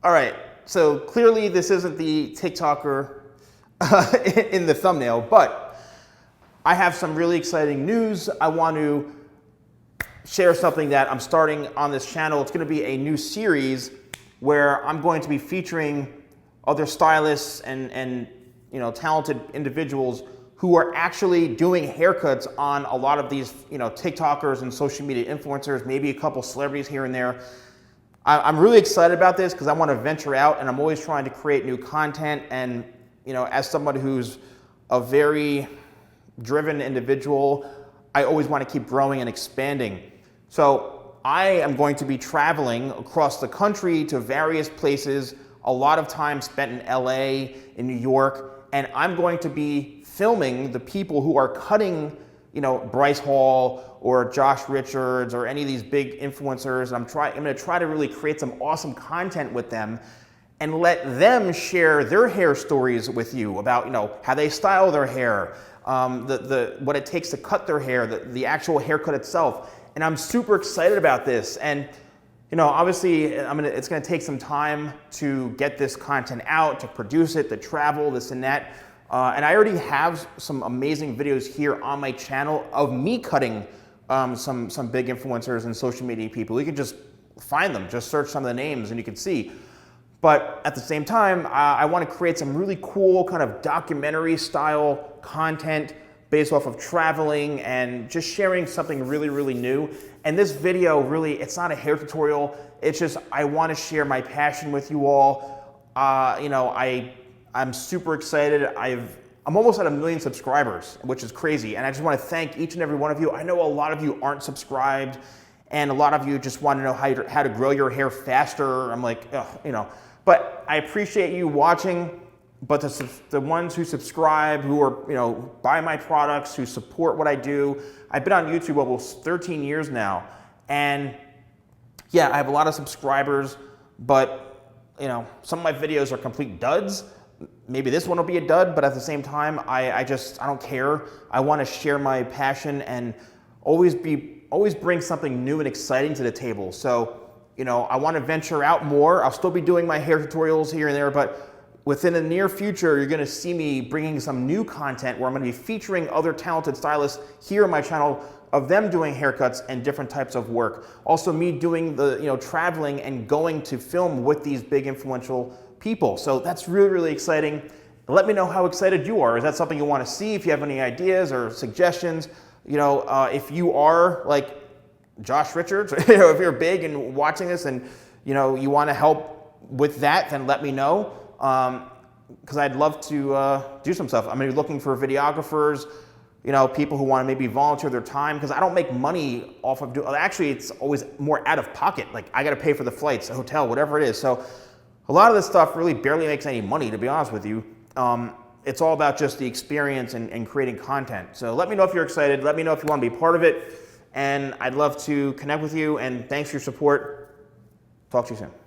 All right, so clearly this isn't the TikToker in the thumbnail, but I have some really exciting news. I want to share something that I'm starting on this channel. It's going to be a new series where I'm going to be featuring other stylists and talented individuals who are actually doing haircuts on a lot of these TikTokers and social media influencers, maybe a couple celebrities here and there. I'm really excited about this because I want to venture out, and I'm always trying to create new content. And as somebody who's a very driven individual, I always want to keep growing and expanding. So I am going to be traveling across the country to various places, a lot of time spent in LA, in New York, and I'm going to be filming the people who are cutting Bryce Hall or Josh Richards or any of these big influencers. I'm going to try to really create some awesome content with them and let them share their hair stories with you about how they style their hair, what it takes to cut their hair, the actual haircut itself. And I'm super excited about this. And obviously it's going to take some time to get this content out, to produce it, to travel, this and that. And I already have some amazing videos here on my channel of me cutting some big influencers and social media people. You can just find them, just search some of the names and you can see. But at the same time, I want to create some really cool kind of documentary style content based off of traveling and just sharing something really, really new. And this video really, it's not a hair tutorial. It's just, I want to share my passion with you all. I'm super excited. I'm almost at 1 million subscribers, which is crazy. And I just want to thank each and every one of you. I know a lot of you aren't subscribed, and a lot of you just want to know how to grow your hair faster. I'm like, but I appreciate you watching. But the ones who subscribe, who are, buy my products, who support what I do, I've been on YouTube almost 13 years now. And yeah, I have a lot of subscribers, but some of my videos are complete duds. Maybe this one will be a dud, but at the same time, I don't care. I want to share my passion and always bring something new and exciting to the table. So, I want to venture out more. I'll still be doing my hair tutorials here and there, but within the near future, you're going to see me bringing some new content where I'm going to be featuring other talented stylists here on my channel of them doing haircuts and different types of work. Also me doing the, traveling and going to film with these big influential people. So that's really, really exciting. Let me know how excited you are. Is that something you want to see? If you have any ideas or suggestions, if you are like Josh Richards, if you're big and watching this and, you want to help with that, then let me know. Because I'd love to do some stuff. I'm going to be looking for videographers, people who want to maybe volunteer their time, because I don't make money off of actually, it's always more out of pocket. Like I got to pay for the flights, the hotel, whatever it is. So a lot of this stuff really barely makes any money, to be honest with you. It's all about just the experience and creating content. So let me know if you're excited. Let me know if you want to be part of it. And I'd love to connect with you. And thanks for your support. Talk to you soon.